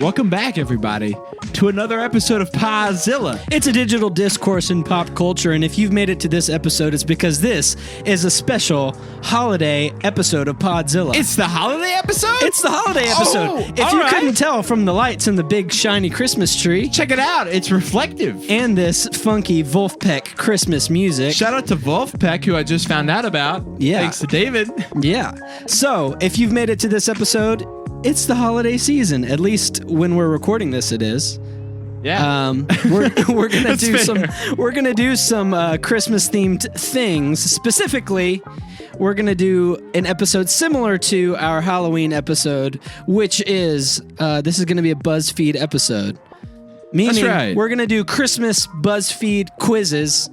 Welcome back, everybody, to another episode of Podzilla. It's a digital discourse in pop culture, and if you've made it to this episode, it's because this is a special holiday episode of Podzilla. It's the holiday episode? It's the holiday episode. Oh, if you couldn't tell from the lights and the big shiny Christmas tree, check it out. It's reflective. And this funky Wolfpack Christmas music. Shout out to Wolfpack, who I just found out about. Yeah. Thanks to David. Yeah. So, if you've made it to this episode, it's the holiday season. At least when we're recording this, it is. Yeah. We're gonna do some Christmas themed things. Specifically, we're gonna do an episode similar to our Halloween episode, which is this is gonna be a BuzzFeed episode. Meaning, that's right. We're gonna do Christmas BuzzFeed quizzes.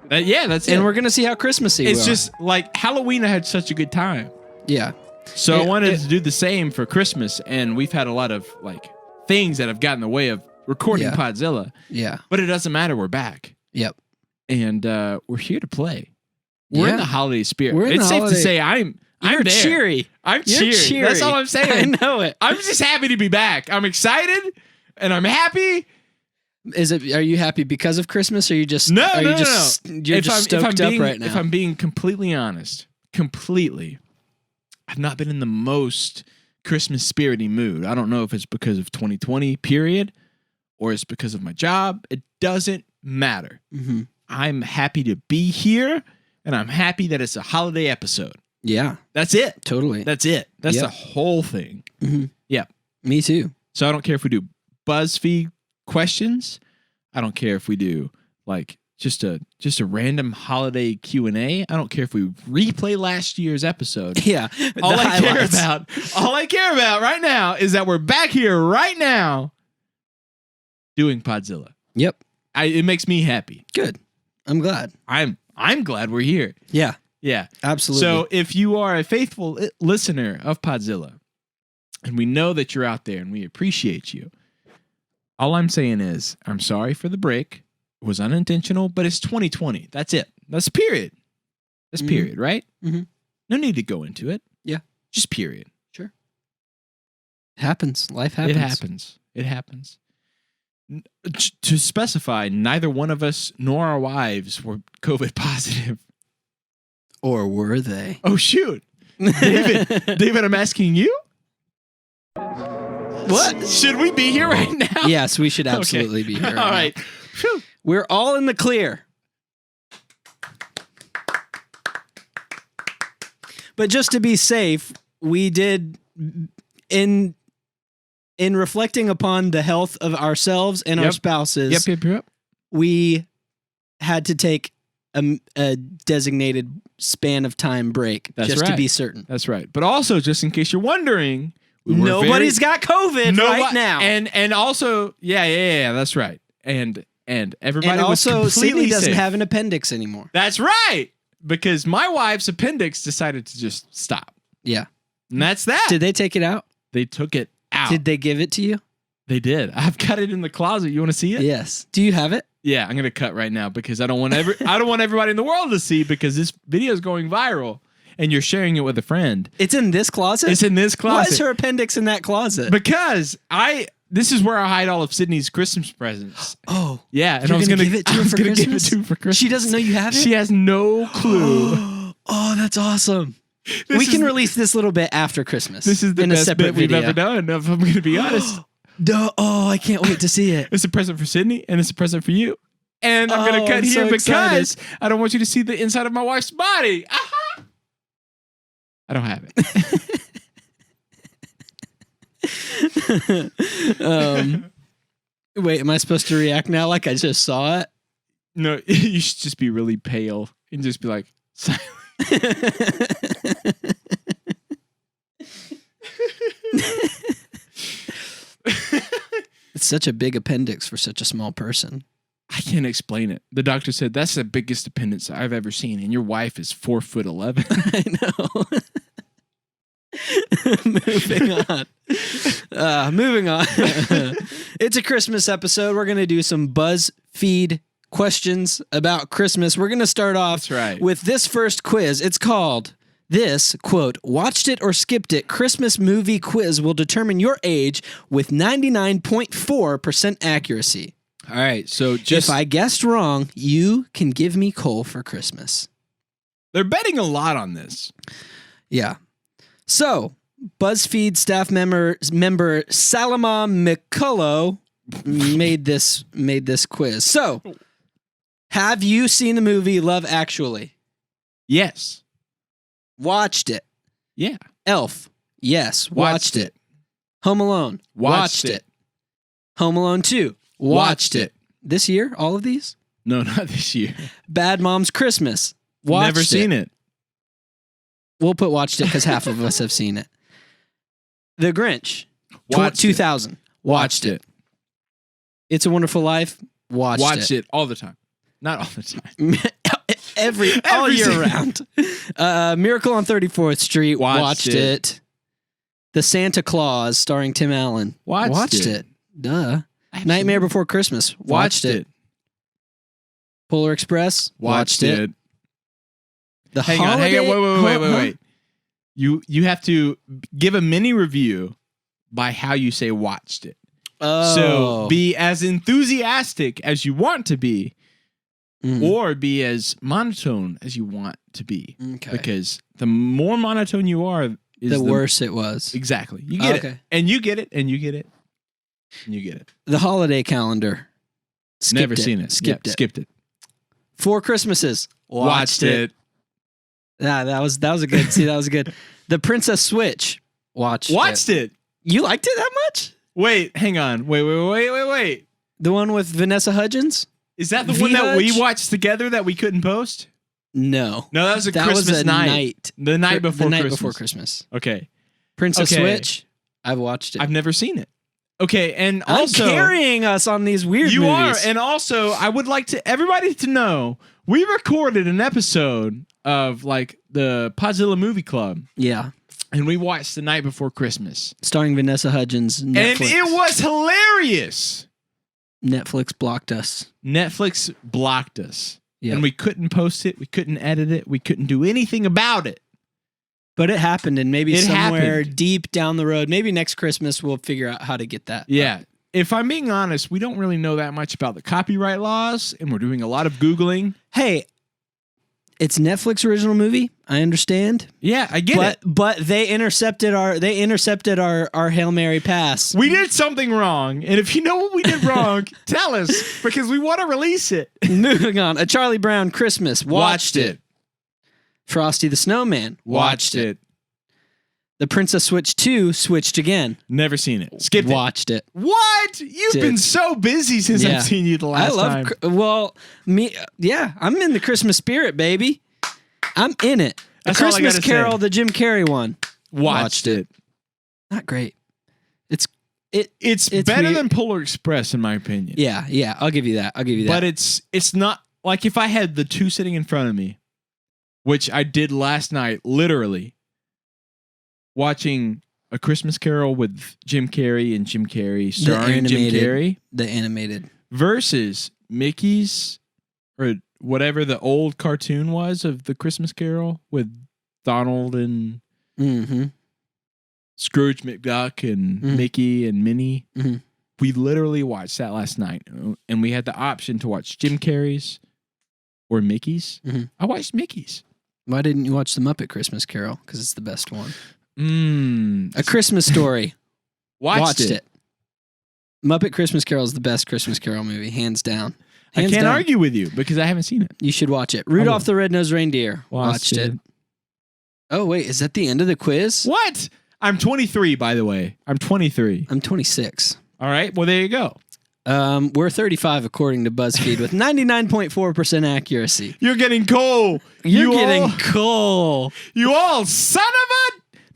That's it. And we're gonna see how Christmassy we are. It's just like Halloween. I had such a good time. Yeah. So I wanted to do the same for Christmas, and we've had a lot of things that have gotten in the way of recording Podzilla. Yeah. But it doesn't matter. We're back. Yep. And we're here to play. We're in the holiday spirit. It's safe to say I'm You're there. cheery. I'm cheery. That's all I'm saying. I know it. I'm just happy to be back. I'm excited and I'm happy. Are you happy because of Christmas, or are you just no? You're just stoked up right now? If I'm being completely honest, I've not been in the most Christmas spirity mood. I don't know if it's because of 2020 period or it's because of my job. It doesn't matter. Mm-hmm. I'm happy to be here, and I'm happy that it's a holiday episode. Yeah. That's it. Totally. That's it. That's the whole thing. Mm-hmm. Yeah. Me too. So I don't care if we do BuzzFeed questions. I don't care if we do just a random holiday Q&A. I don't care if we replay last year's episod. Yeah. All I care about right now is that we're back here right now doing Podzilla. Yep. It makes me happy. Good. I'm glad. I'm glad we're here. Yeah. Yeah. Absolutely. So if you are a faithful listener of Podzilla, and we know that you're out there and we appreciate you, all I'm saying is I'm sorry for the break. It was unintentional, but it's 2020. That's it. That's period. That's period, right? Mm-hmm. No need to go into it. Yeah. Just period. Sure. It happens. Life happens. It happens. To specify, neither one of us nor our wives were COVID positive. Or were they? Oh, shoot. David, I'm asking you? What? Should we be here right now? Yes, we should absolutely be here. Right all right. Whew. We're all in the clear. But just to be safe, we did, in reflecting upon the health of ourselves and our spouses, Yep. we had to take a designated span of time break to be certain. That's right. But also, just in case you're wondering, nobody's got COVID right now. And also, yeah, that's right. And everybody and also, was completely Sydney doesn't safe. have an appendix anymore. That's right. Because my wife's appendix decided to just stop. Yeah. And that's that. Did they take it out? They took it out. Did they give it to you? They did. I've got it in the closet. You want to see it? Yes. Do you have it? Yeah, I'm going to cut right now because I don't want everybody in the world to see, because this video is going viral and you're sharing it with a friend. It's in this closet? It's in this closet. Why is her appendix in that closet? Because this is where I hide all of Sydney's Christmas presents. Oh. Yeah. And You're I was going to give it to her for Christmas? Give it to her for Christmas. She doesn't know you have it? She has no clue. Oh, that's awesome. We can release this little bit after Christmas. This is the best bit we've ever done, if I'm going to be honest. Oh, I can't wait to see it. It's a present for Sydney, and it's a present for you. And I'm going to cut here because I don't want you to see the inside of my wife's body. Uh-huh. I don't have it. Wait, am I supposed to react now like I just saw it? No, you should just be really pale and just be like, silent. It's such a big appendix for such a small person. I can't explain it. The doctor said that's the biggest appendix I've ever seen, and your wife is 4'11". I know. Moving on. It's a Christmas episode. We're going to do some BuzzFeed questions about Christmas. We're going to start off with this first quiz. It's called This, quote, watched it or skipped it Christmas movie quiz will determine your age with 99.4% accuracy. All right, so just If I guessed wrong, you can give me coal for Christmas. they're betting a lot on this. Yeah. So, BuzzFeed staff member Salama McCullough made this quiz. So, have you seen the movie Love Actually? Yes. Watched it. Yeah. Elf? Yes. Watched it. Home Alone? Watched it. Home Alone 2? Watched it. This year? All of these? No, not this year. Bad Moms Christmas? Watched Never seen it. We'll put watched it because half of us have seen it. The Grinch? Watched 2000? Watched it. It's a Wonderful Life? Watched it all the time. Not all the time. All year season. round. Miracle on 34th Street. Watched it. The Santa Claus, starring Tim Allen. Watched it. Duh. Nightmare Before Christmas. Watched it. Polar Express. Watched it. The Hang Holiday. on. Wait. You have to give a mini review by how you say watched it. Oh. So be as enthusiastic as you want to be, or be as monotone as you want to be. Okay. Because the more monotone you are, is the worse it was. Exactly. You get it. And you get it. And you get it. And you get it. The Holiday Calendar. Never seen it. Skipped it. Skipped it. 4 Christmases. Watched it. Yeah, that was a good. See, that was good. The Princess Switch. Watched it. You liked it that much? Wait, hang on. Wait. The one with Vanessa Hudgens? Is that the one that we watched together that we couldn't post? No. No, that was a Christmas night. The night before the night Christmas. before Christmas. Okay. Princess Switch. I've watched it. I've never seen it. Okay, and also I'm carrying us on these weird you movies. are, and also I would like to everybody to know we recorded an episode of like the Podzilla Movie Club. Yeah. And we watched The Night Before Christmas. Starring Vanessa Hudgens. Netflix. And it was hilarious. Netflix blocked us. Netflix blocked us. Yep. And we couldn't post it. We couldn't edit it. We couldn't do anything about it. But it happened, and maybe It somewhere happened. deep down the road, maybe next Christmas, we'll figure out how to get that. Yeah. If I'm being honest, we don't really know that much about the copyright laws, and we're doing a lot of Googling. Hey, it's Netflix original movie. I understand. Yeah, I get it. But they intercepted our Hail Mary pass. We did something wrong, and if you know what we did wrong, tell us, because we want to release it. Moving on. A Charlie Brown Christmas. Watched it. it. Frosty the Snowman. Watched it. The Princess Switch 2 switched again. Never seen it. Skipped it. Watched it. What? You've been so busy since Yeah. I've seen you the last time. I'm in the Christmas spirit, baby. I'm in it. The That's all I Christmas gotta Carol, say. the Jim Carrey one. Watched it. Not great. It's better than Polar Express, in my opinion. Yeah. I'll give you that. But it's not like if I had the two sitting in front of me, which I did last night, literally watching A Christmas Carol with Jim Carrey and Jim Carrey starring Jim Carrey, the animated versus Mickey's or whatever the old cartoon was of the Christmas Carol with Donald and Scrooge McDuck and Mickey and Minnie. Mm-hmm. We literally watched that last night, and we had the option to watch Jim Carrey's or Mickey's. Mm-hmm. I watched Mickey's. Why didn't you watch the Muppet Christmas Carol? Because it's the best one. A A Christmas Story. Watched it. Muppet Christmas Carol is the best Christmas Carol movie, hands down. I can't argue with you because I haven't seen it. You should watch it. Rudolph the Red-Nosed Reindeer. Watched it. Oh, wait. Is that the end of the quiz? What? I'm 23, by the way. I'm 23. I'm 26. All right. Well, there you go. We're 35 according to BuzzFeed with 99.4% accuracy. You're getting coal. You're getting coal. You all son of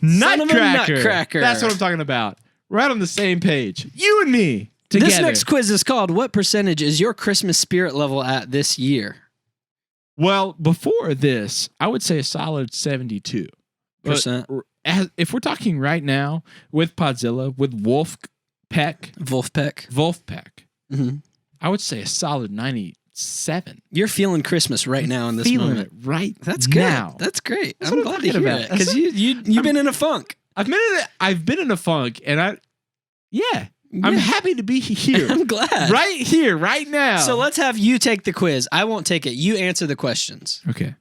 a nutcracker. nutcracker. That's what I'm talking about. Right on the same page. You and me together. This next quiz is called What Percentage is Your Christmas Spirit Level at This Year? Well, before this, I would say a solid 72%. Percent. If we're talking right now with Podzilla, with Wolfpack, Wolfpack. I would say a solid 93%. 7. You're feeling Christmas right now in this Feeling moment. it right That's good. now. That's great. That's I'm what I'm glad to talking hear about. it because you've been in a funk. I've been in a funk, and I'm happy to be here. I'm glad. Right here, right now. So let's have you take the quiz. I won't take it. You answer the questions. Okay.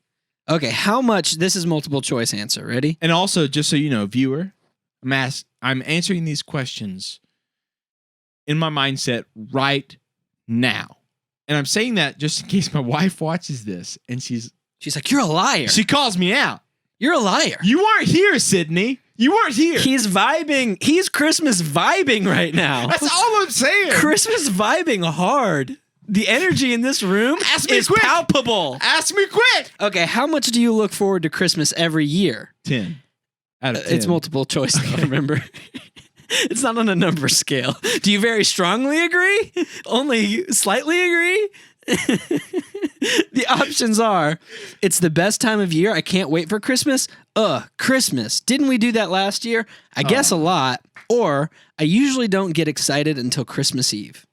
Okay. How much? This is multiple choice answer. Ready? And also, just so you know, viewer, I'm answering these questions in my mindset right now. And I'm saying that just in case my wife watches this and she's like, "You're a liar." She calls me out. You're a liar. You weren't here, Sydney. You weren't here. He's vibing. He's Christmas vibing right now. That's all I'm saying. Christmas vibing hard. The energy in this room is quick. palpable. Ask me quick. Okay, how much do you look forward to Christmas every year? 10 out of 10. It's multiple choice, though, remember? It's not on a number scale. Do you very strongly agree? Only slightly agree? The options are, it's the best time of year. I can't wait for Christmas. Christmas. Didn't we do that last year? I guess a lot. Or, I usually don't get excited until Christmas Eve.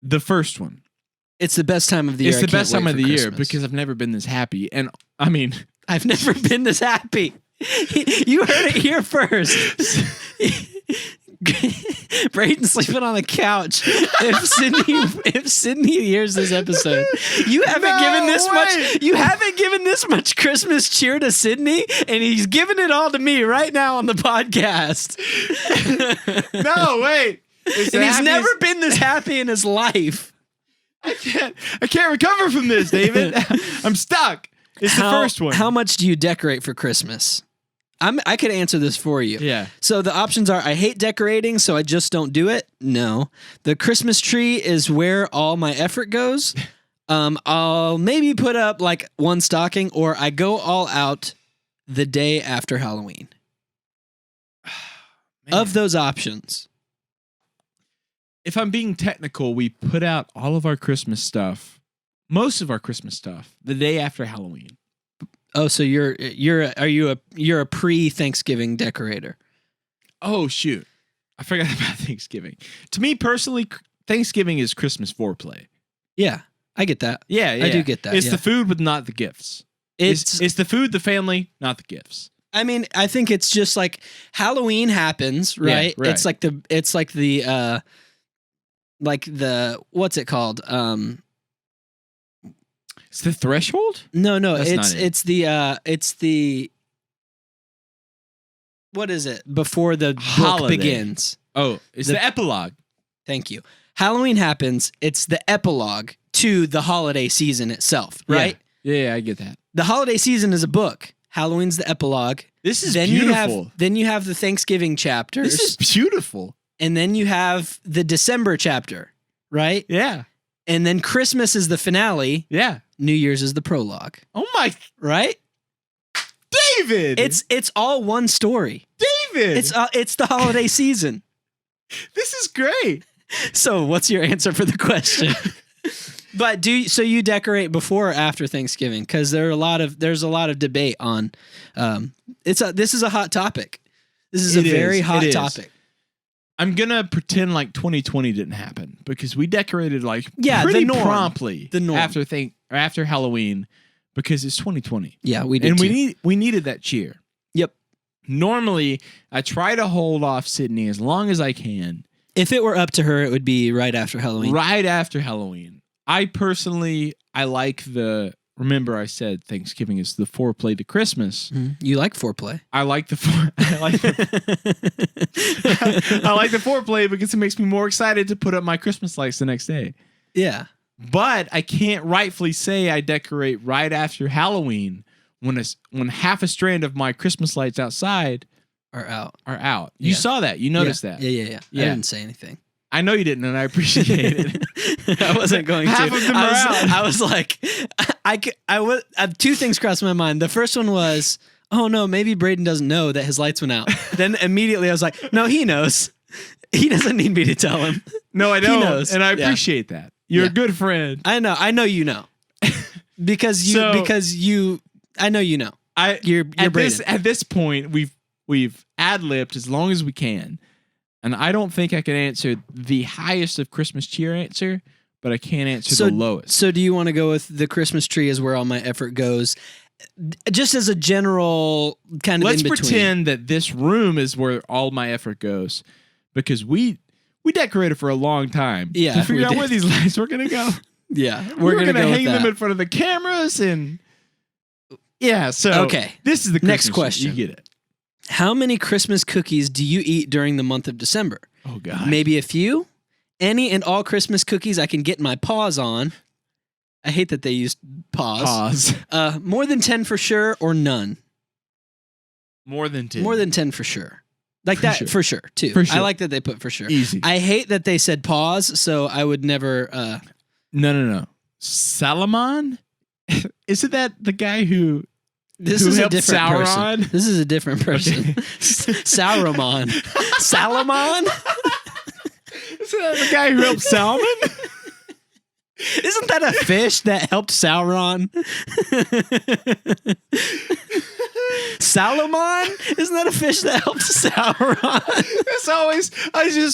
The first one. It's the best time of the year. It's the best time of the year because I've never been this happy. And I mean, I've never been this happy. You heard it here first. Braden sleeping on the couch. If Sydney hears this episode, you haven't given this much Christmas cheer to Sydney, and he's giving it all to me right now on the podcast. No, wait. And he's never been this happy in his life. I can't recover from this, David. I'm stuck. It's the first one. How much do you decorate for Christmas? I could answer this for you. Yeah. So the options are, I hate decorating, so I just don't do it. No. The Christmas tree is where all my effort goes. I'll maybe put up like one stocking, or I go all out the day after Halloween. Of those options. If I'm being technical, we put out all of our Christmas stuff, most of our Christmas stuff, the day after Halloween. Oh, so you're a pre-Thanksgiving decorator? Oh shoot, I forgot about Thanksgiving. To me personally, Thanksgiving is Christmas foreplay. Yeah, I get that. Yeah, I do get that. It's the food, but not the gifts. It's the food, the family, not the gifts. I mean, I think it's just like Halloween happens, right? Yeah, right. It's like the what's it called? It's the threshold? No, That's it's the what is it? Before the book begins. Oh, it's the epilogue. Thank you. Halloween happens. It's the epilogue to the holiday season itself, right? Yeah, I get that. The holiday season is a book. Halloween's the epilogue. This is beautiful. Then you have the Thanksgiving chapters. This is beautiful. And then you have the December chapter, right? Yeah. And then Christmas is the finale. Yeah. New Year's is the prologue. Oh my. Right? David! It's all one story. David! It's the holiday season. This is great. So what's your answer for the question? But so you decorate before or after Thanksgiving? Because there's a lot of debate on this is a hot topic. This is a very hot topic. I'm gonna pretend like 2020 didn't happen because we decorated like pretty promptly the norm. after Halloween because it's 2020. Yeah, we did. And we needed that cheer. Yep. Normally, I try to hold off Sydney as long as I can. If it were up to her, it would be right after Halloween. Right after Halloween. I like the. Remember, I said Thanksgiving is the foreplay to Christmas. Mm-hmm. You like foreplay. I like the foreplay because it makes me more excited to put up my Christmas lights the next day. Yeah. But I can't rightfully say I decorate right after Halloween when half a strand of my Christmas lights outside are out. You saw that. You noticed that. Yeah. I didn't say anything. I know you didn't, and I appreciate it. I wasn't going to. Half of them are out. I was like, two things crossed my mind. The first one was, oh no, maybe Braden doesn't know that his lights went out. Then immediately I was like, no, he knows. He doesn't need me to tell him. No, I don't. He knows. And I appreciate that. You're a good friend. I know you know. Because I know you know. You're Braden. At this point, we've ad-libbed as long as we can. And I don't think I can answer the highest of Christmas cheer answer, but I can't answer the lowest. So do you want to go with the Christmas tree is where all my effort goes? Just as a general kind of Let's in between. pretend that this room is where all my effort goes, because we decorated for a long time to figure out where these lights were going to go. Yeah, we're going to hang them in front of the cameras and so this is the Christmas next question. You get it. How many Christmas cookies do you eat during the month of December? Oh God. Maybe a few? Any and all Christmas cookies I can get my paws on. I hate that they used paws. More than 10 for sure or none? More than 10. More than 10 for sure. Like that for sure, too. For sure. I like that they put for sure. Easy. I hate that they said pause, so I would never... No. Salomon? Isn't that the guy who is helped a different Sauron? person? This is a different person. Okay. Sauron. Salomon? Isn't that the guy who helped Salmon? Isn't that a fish that helped Sauron? Salomon? Isn't that a fish that helped Sauron? That's always,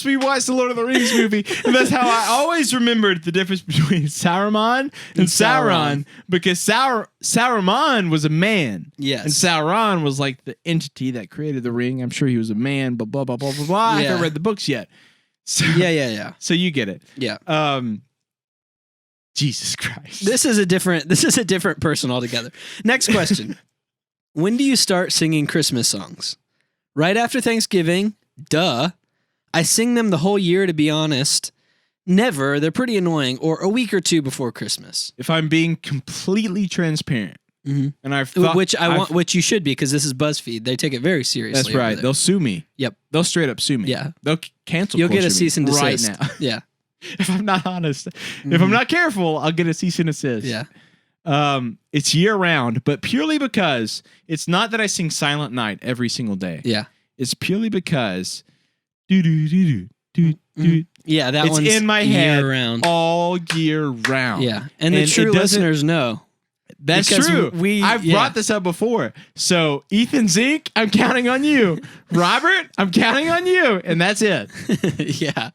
we watched the Lord of the Rings movie, and that's how I always remembered the difference between Saruman and Sauron, because Saruman was a man. Yes. And Sauron was like the entity that created the ring. I'm sure he was a man, but blah, blah, blah, blah, blah. I haven't read the books yet. So, yeah. So you get it. Yeah. Jesus Christ. This is a different person altogether. Next question. When do you start singing Christmas songs? Right after Thanksgiving. Duh. I sing them the whole year, to be honest. Never. They're pretty annoying. Or a week or two before Christmas. If I'm being completely transparent, and I've thought, which you should be, because this is BuzzFeed. They take it very seriously. That's right. They'll sue me. Yep. They'll straight up sue me. Yeah. They'll cancel. You'll get a cease and desist right now. Yeah. If I'm not honest, if I'm not careful, I'll get a cease and desist. Yeah. It's year round, but purely because it's not that I sing Silent Night every single day. Yeah. It's purely because Yeah, that one's in my head round. all year round. Yeah. And the true listeners know. That's true. I've brought this up before. So Ethan Zink, I'm counting on you. Robert, I'm counting on you. And that's it. Yeah.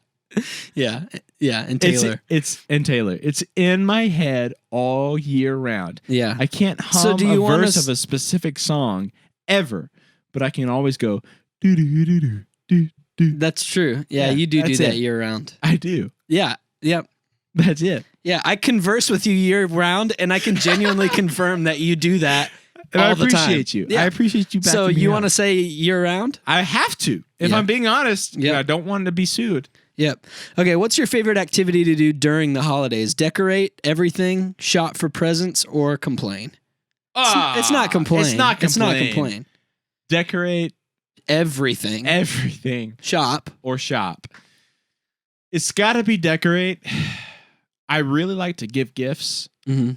And Taylor. It's in my head all year round. Yeah. I can't hum a verse of a specific song ever, but I can always go do do do do do do. That's true. Yeah, you do that year round. I do. Yeah. Yep. That's it. Yeah, I converse with you year round, and I can genuinely confirm that you do that and all I the time. appreciate you. Yeah. I appreciate you. So you want to say year round? I have to. If I'm being honest, I don't want to be sued. Yep. Okay, what's your favorite activity to do during the holidays? Decorate everything, shop for presents, or complain? It's not complain. It's not complain. Decorate everything. Shop. It's got to be decorate. I really like to give gifts. Mm-hmm.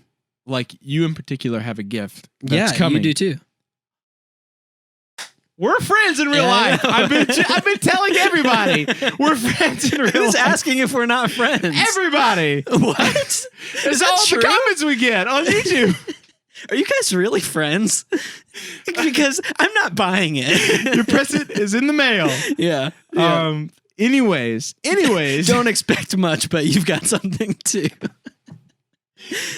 Like you in particular have a gift that's coming. You do too. We're friends in real life. I've been telling everybody we're friends in real life. Who's asking if we're not friends? Everybody. What? Is all true? The comments we get on YouTube. Are you guys really friends? Because I'm not buying it. Your present is in the mail. Yeah. Anyways. Don't expect much, but you've got something too.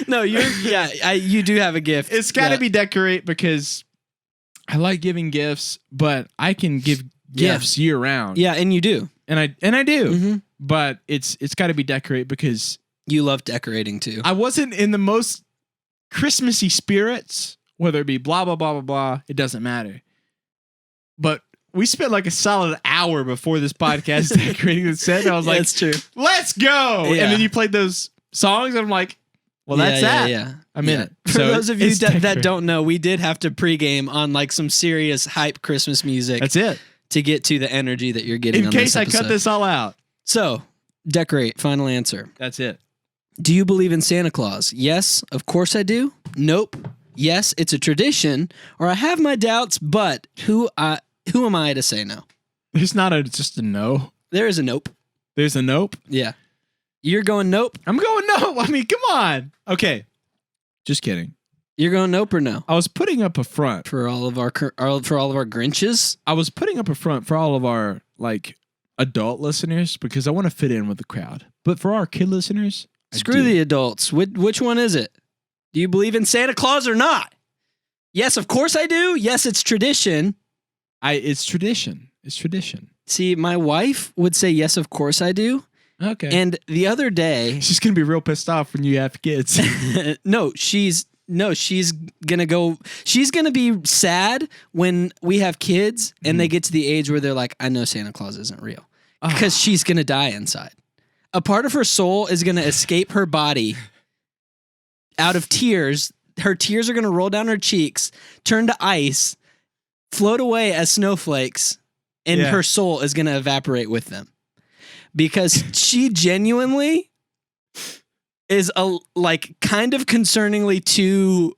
No, you do have a gift. It's got to be decorate because I like giving gifts, but I can give gifts year round. Yeah, and you do. And I do. Mm-hmm. But it's got to be decorate because you love decorating too. I wasn't in the most Christmassy spirits, whether it be blah blah blah blah blah, it doesn't matter. But we spent like a solid hour before this podcast decorating the set. And I was like, that's true. Let's go. Yeah. And then you played those songs. And I'm like, well, that's that. Yeah. I'm in it. For those of you that don't know, we did have to pregame on like some serious hype Christmas music. That's it. To get to the energy that you're getting. In case I cut this all out. So, decorate. Final answer. That's it. Do you believe in Santa Claus? Yes, of course I do. Nope. Yes, it's a tradition. Or I have my doubts, but who am I to say no? There's not just a no. There is a nope. There's a nope? Yeah. You're going nope? I'm going nope. I mean, come on. Okay. Just kidding. You're going nope or no? I was putting up a front for all of our Grinches. I was putting up a front for all of our like adult listeners because I want to fit in with the crowd. But for our kid listeners, Screw do. the adults. Which one is it? Do you believe in Santa Claus or not? Yes, of course I do. Yes, it's tradition. It's tradition. It's tradition. See, my wife would say, yes, of course I do. Okay. And the other day, She's gonna be real pissed off when you have kids. she's gonna be sad when we have kids and they get to the age where they're like, I know Santa Claus isn't real. Because she's gonna die inside. A part of her soul is gonna escape her body out of tears. Her tears are gonna roll down her cheeks, turn to ice, float away as snowflakes, and her soul is gonna evaporate with them. Because she genuinely is kind of concerningly too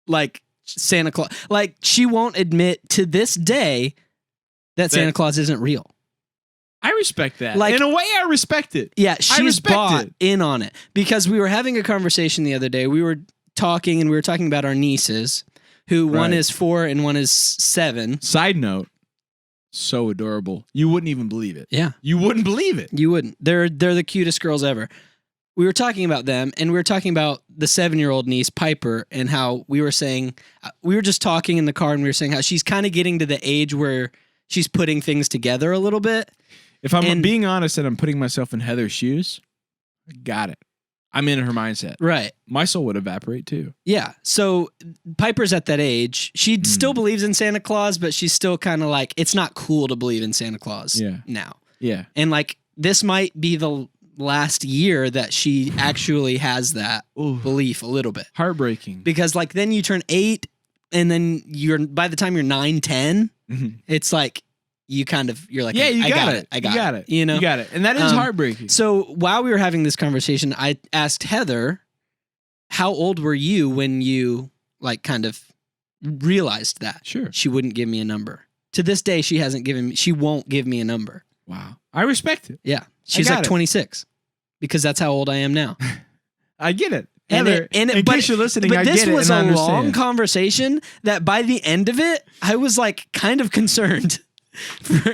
like Santa Claus. Like she won't admit to this day that Santa Claus isn't real. I respect that. Like, in a way, I respect it. Yeah, she's bought it. in on it. Because we were having a conversation the other day. We were talking about our nieces, who one is 4 and one is 7. Side note, so adorable. You wouldn't even believe it. Yeah. You wouldn't believe it. You wouldn't. They're the cutest girls ever. We were talking about them, and we were talking about the 7-year-old niece, Piper, and how we were saying, we were just talking in the car, and we were saying how she's kind of getting to the age where she's putting things together a little bit. If I'm being honest and I'm putting myself in Heather's shoes, I got it. I'm in her mindset. Right. My soul would evaporate too. Yeah. So Piper's at that age. She still believes in Santa Claus, but she's still kind of like, it's not cool to believe in Santa Claus now. Yeah. And like, this might be the last year that she actually has that belief a little bit. Heartbreaking. Because like, then you turn 8 and then by the time you're 9, 10, it's like, you're like, yeah, you I got it. You got it. You know? You got it. And that is heartbreaking. So while we were having this conversation, I asked Heather, how old were you when you like kind of realized that? Sure. She wouldn't give me a number. To this day, she won't give me a number. Wow. I respect it. Yeah. She's like 26 because that's how old I am now. I get it. Heather, in case you're listening, I get it. But this was a long conversation that by the end of it, I was like kind of concerned.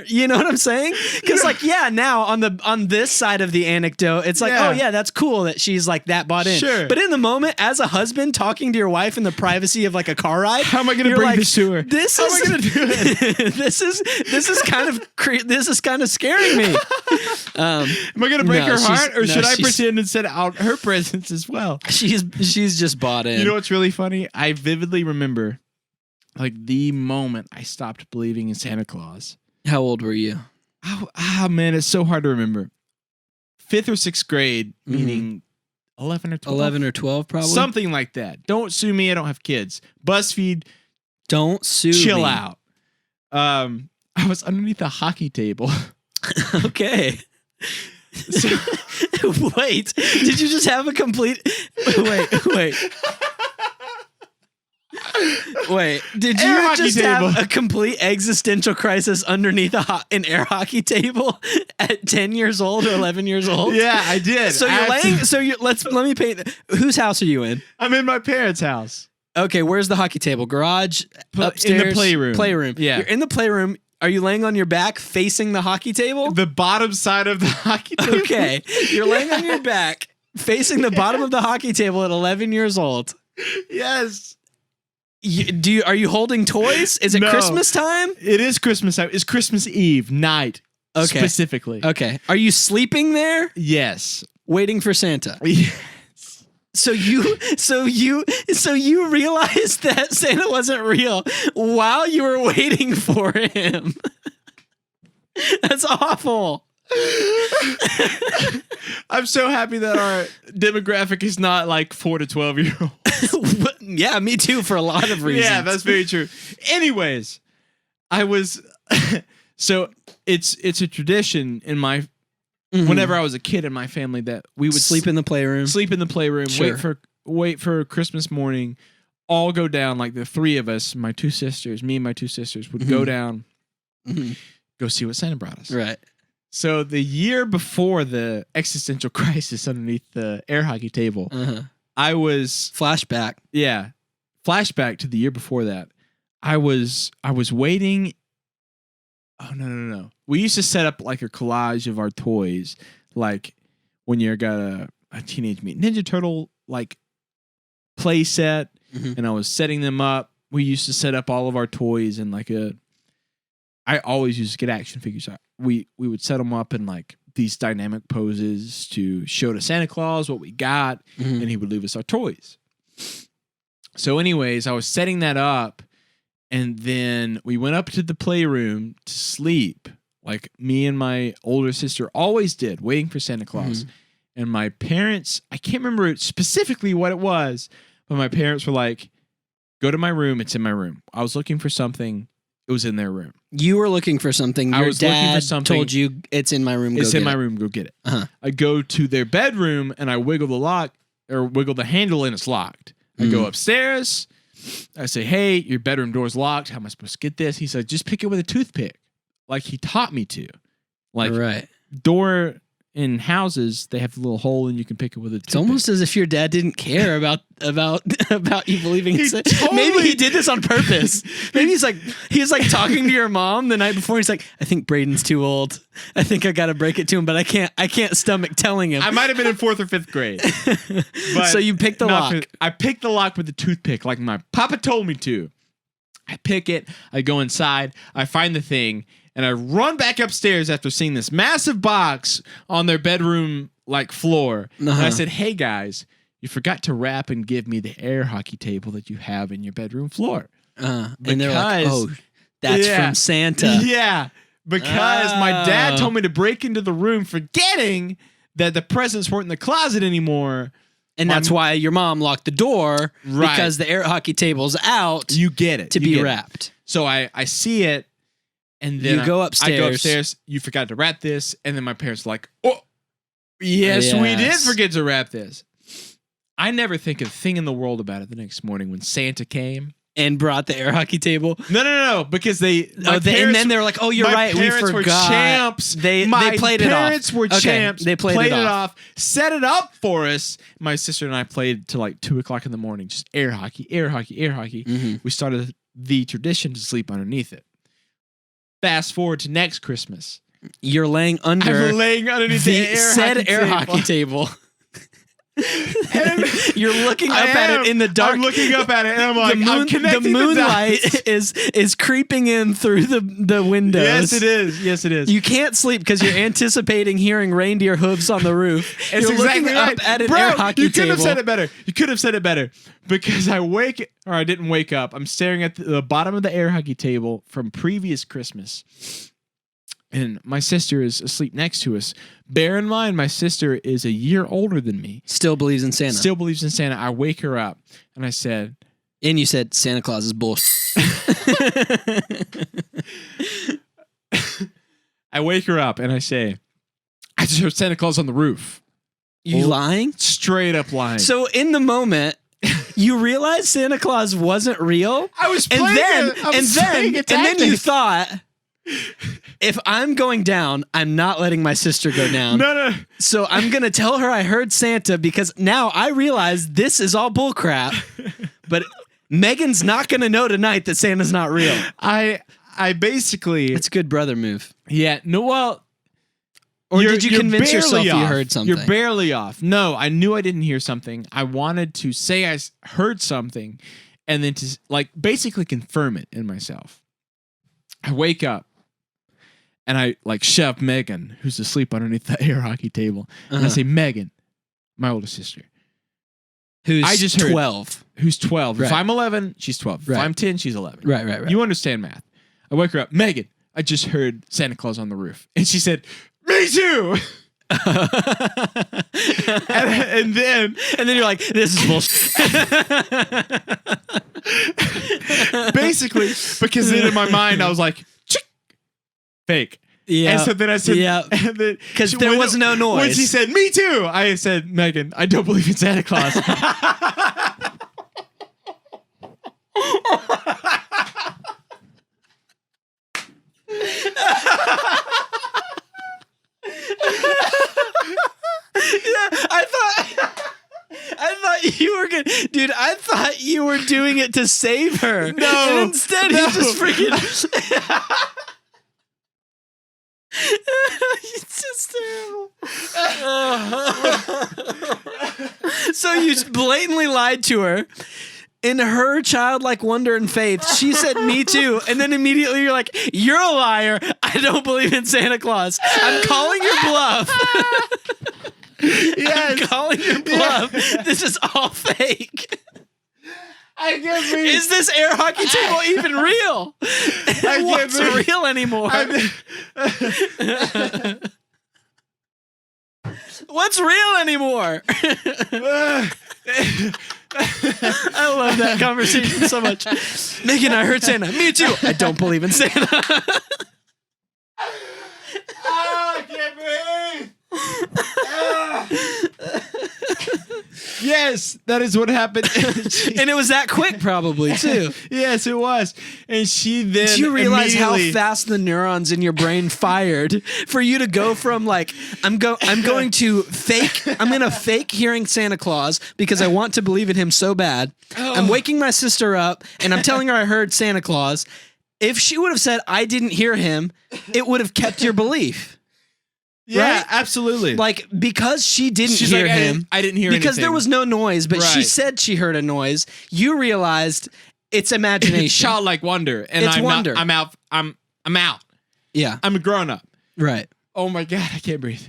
You know what I'm saying? Because like, now on this side of the anecdote, it's like, oh yeah, that's cool that she's like that bought in. Sure. But in the moment, as a husband talking to your wife in the privacy of like a car ride, how am I going to bring this to her? How am I going to do it? This is kind of scaring me. Am I going to break her heart, or should I pretend and set out her presence as well? She's just bought in. You know what's really funny? I vividly remember like the moment I stopped believing in Santa Claus. How old were you? Oh man, it's so hard to remember. 5th or 6th grade, meaning 11 or 12. 11 or 12, probably. Something like that. Don't sue me. I don't have kids. BuzzFeed. Don't sue Chill me. out. I was underneath a hockey table. Okay. Wait, did you just have a complete... Wait, did you just have a complete existential crisis underneath an air hockey table at 10 years old or 11 years old? Yeah, I did. So let me paint. Whose house are you in? I'm in my parents' house. Okay, where's the hockey table? Garage, upstairs? In the playroom. Playroom. Yeah. You're in the playroom. Are you laying on your back facing the hockey table? The bottom side of the hockey table. Okay. You're laying on your back facing the bottom of the hockey table at 11 years old. Yes. Are you holding toys? Is it Christmas time? It is Christmas time. It's Christmas Eve night. Okay. Specifically. Okay. Are you sleeping there? Yes. Waiting for Santa. Yes. So you realized that Santa wasn't real while you were waiting for him. That's awful. I'm so happy that our demographic is not like 4 to 12-year-olds. Yeah, me too, for a lot of reasons. Yeah, that's very true. Anyways, I was so it's a tradition in my whenever I was a kid in my family that we would sleep in the playroom. Sure. wait for Christmas morning, all go down, like the 3 of us, me and my 2 sisters would go down, go see what Santa brought us. Right. So the year before the existential crisis underneath the air hockey table, I was flashback. Yeah. Flashback to the year before that. I was waiting. Oh, no. We used to set up like a collage of our toys. Like when you got a a Teenage Mutant Ninja Turtle like play set, and I was setting them up. We used to set up all of our toys in like I always used to get action figures. We would set them up in like these dynamic poses to show to Santa Claus what we got, and he would leave us our toys. So anyways, I was setting that up, and then we went up to the playroom to sleep, like me and my older sister always did, waiting for Santa Claus. And my parents, I can't remember specifically what it was, but my parents were like, go to my room, it's in my room. I was looking for something, it was in their room. You were looking for something. Your dad told you it's in my room. It's in my room. Go get it. I go to their bedroom and I wiggle the lock or wiggle the handle and it's locked. I go upstairs. I say, hey, your bedroom door's locked. How am I supposed to get this? He said, just pick it with a toothpick. Like he taught me to. Like door in houses, they have a little hole and you can pick it with a toothpick. It's almost as if your dad didn't care about you believing it. Maybe he did this on purpose. Maybe he's like talking to your mom the night before. He's like, I think Braden's too old. I think I got to break it to him, but I can't stomach telling him. I might have been in 4th or 5th grade. But so you picked the lock. I picked the lock with the toothpick like my papa told me to. I pick it. I go inside. I find the thing. And I run back upstairs after seeing this massive box on their bedroom like floor. And I said, hey guys, you forgot to wrap and give me the air hockey table that you have in your bedroom floor. And they're like, oh, that's from Santa. Yeah, because my dad told me to break into the room forgetting that the presents weren't in the closet anymore. And that's why your mom locked the door, because the air hockey table's out. You get it. To be wrapped. So I see it. And then you go upstairs. I go upstairs. You forgot to wrap this. And then my parents were like, oh, yes, we did forget to wrap this. I never think a thing in the world about it the next morning when Santa came. And brought the air hockey table? No. Because and then they were like, oh, you're right. We forgot. Were champs. They played it off. My parents were champs. They played it off. Set it up for us. My sister and I played till like 2 o'clock in the morning. Just air hockey. We started the tradition to sleep underneath it. Fast forward to next Christmas. You're laying under. I'm laying underneath the air hockey table. And you're looking up at it in the dark. I'm looking up at it and I'm like, the moonlight is creeping in through the windows. Yes, it is. You can't sleep because you're anticipating hearing reindeer hooves on the roof. You're looking up at an air hockey table. You could have said it better. Because I didn't wake up. I'm staring at the bottom of the air hockey table from previous Christmas. And my sister is asleep next to us. Bear in mind, my sister is a year older than me. Still believes in Santa. I wake her up and I said... And you said, Santa Claus is bullshit. I wake her up and I say, I just heard Santa Claus on the roof. You lying? Straight up lying. So in the moment... You realized Santa Claus wasn't real? I was playing it. And then you thought... If I'm going down, I'm not letting my sister go down. No. So I'm going to tell her I heard Santa because now I realize this is all bullcrap. But Megan's not going to know tonight that Santa's not real. I basically... It's a good brother move. Yeah. No, well... Or did you convince yourself you heard something? You're barely off. No, I knew I didn't hear something. I wanted to say I heard something and then to like basically confirm it in myself. I wake up. And I like shove Megan, who's asleep underneath the air hockey table. And I say, Megan, my older sister. Who's 12. Who's 12. Right. If I'm 11, she's 12. Right. If I'm 10, she's 11. Right. You understand math. I wake her up. Megan, I just heard Santa Claus on the roof. And she said, me too. and then you're like, this is bullshit. Basically, because then in my mind, I was like, fake. Yeah. And so then I said, because there was no noise. When she said, me too, I said, Megan, I don't believe in Santa Claus. I thought you were good, dude. I thought you were doing it to save her. No. And instead, he just freaking. It's just terrible. So you blatantly lied to her. In her childlike wonder and faith, she said, me too. And then immediately you're like, you're a liar. I don't believe in Santa Claus. I'm calling your bluff. Yes. I'm calling your bluff. This is all fake. I can't breathe. Is this air hockey table even real? What's real anymore? What's real anymore? I love that conversation so much. Megan, I heard Santa. Me too. I don't believe in Santa. I can't breathe. Yes, that is what happened. And it was that quick, probably, too. Yes, it was. And she then Did you realize how fast the neurons in your brain fired for you to go from like, I'm going to fake hearing Santa Claus because I want to believe in him so bad. I'm waking my sister up and I'm telling her I heard Santa Claus. If she would have said I didn't hear him, it would have kept your belief. Yeah, right? Absolutely. Like, because she didn't hear him. I didn't hear because anything. there was no noise, but she Right. said she heard a noise. You realized it's imagination. It's childlike wonder. And It's wonder. I'm out. I'm out. Yeah. I'm a grown up. Right. Oh my God, I can't breathe.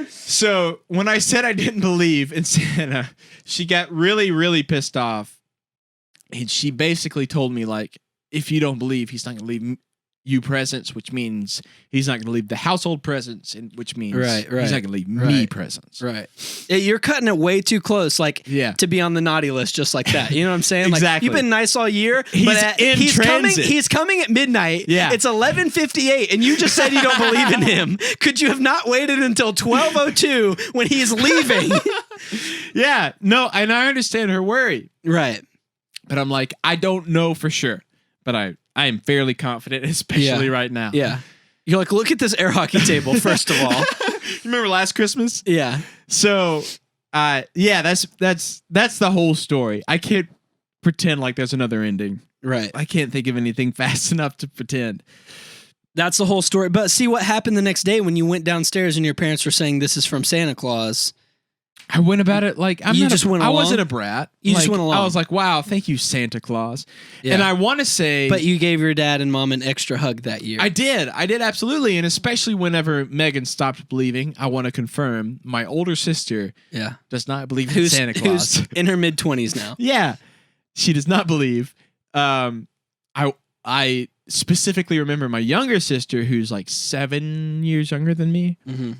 So when I said I didn't believe in Santa, she got really, really pissed off. And she basically told me, like, if you don't believe, he's not going to leave you presents, which means he's not going to leave the household presents, and which means Right. he's not going to leave me presents. Right. You're cutting it way too close, like to be on the naughty list just like that. You know what I'm saying? Like, Exactly. you've been nice all year, He's but in transit. He's coming at midnight. Yeah. It's 11:58, and you just said you don't believe in him. Could you have not waited until 12:02 when he's leaving? Yeah. No, and I understand her worry. Right. But I'm like, I don't know for sure. But I am fairly confident, especially right now. Yeah. You're like, look at this air hockey table, first of all. You remember last Christmas? Yeah. So, yeah, that's the whole story. I can't pretend like there's another ending. Right. I can't think of anything fast enough to pretend. That's the whole story. But see what happened the next day when you went downstairs and your parents were saying this is from Santa Claus. I went about it like I wasn't a brat. You just went along. I was like, wow, thank you, Santa Claus. Yeah. And I want to say, but you gave your dad and mom an extra hug that year. I did absolutely, and especially whenever Megan stopped believing. I want to confirm my older sister, does not believe in Santa Claus. Who's in her mid-20s now. Yeah, she does not believe. I specifically remember my younger sister, who's like 7 years younger than me. Mm-hmm.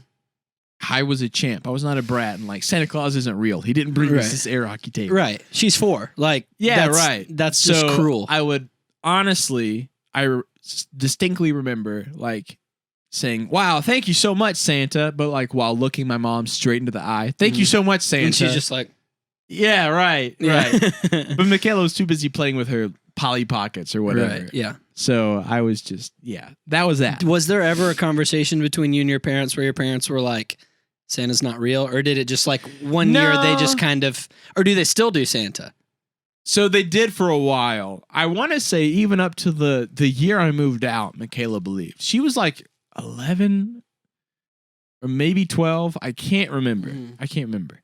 I was a champ. I was not a brat, and like Santa Claus isn't real. He didn't bring us this air hockey table. Right. She's 4. Like, That's so just cruel. I would honestly, distinctly remember like saying, "Wow, thank you so much, Santa," but like while looking my mom straight into the eye. Thank you so much, Santa. And she's just like, yeah, right. But Michaela was too busy playing with her Polly Pockets or whatever. Right. Yeah. So I was just, that was that. Was there ever a conversation between you and your parents where your parents were like, Santa's not real? Or did it just like one year they just kind of, or do they still do Santa? So they did for a while. I want to say even up to the year I moved out, Michaela believed. She was like 11 or maybe 12. I can't remember.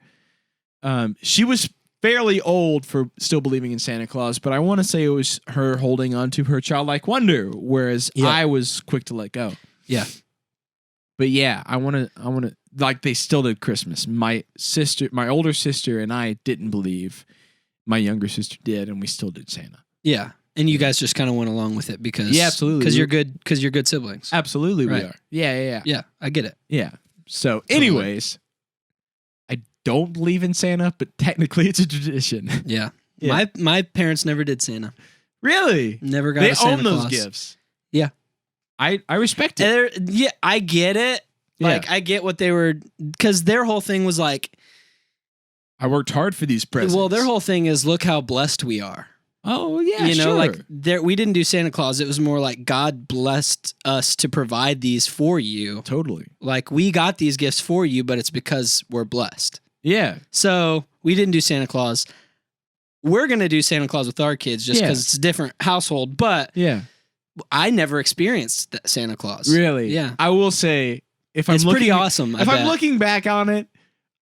She was fairly old for still believing in Santa Claus, but I want to say it was her holding on to her childlike wonder, whereas I was quick to let go. Yeah. But yeah, I want to, like they still did Christmas. My older sister and I didn't believe. My younger sister did, and we still did Santa. Yeah. And you guys just kind of went along with it because absolutely. Because you're good siblings. Absolutely we are. Yeah, I get it. Yeah. So anyways, I don't believe in Santa, but technically it's a tradition. Yeah. My parents never did Santa. Really? Never got a Santa Claus. They own those gifts. Yeah. I respect it. Yeah, I get it. Like, I get what they were, because their whole thing was like, I worked hard for these presents. Well, their whole thing is, look how blessed we are. Oh, yeah, you know, sure. like we didn't do Santa Claus. It was more like God blessed us to provide these for you. Totally. Like, we got these gifts for you, but it's because we're blessed. Yeah. So we didn't do Santa Claus. We're going to do Santa Claus with our kids just because it's a different household. But I never experienced that Santa Claus. Really? Yeah. I will say, it's pretty awesome. If I'm looking back on it,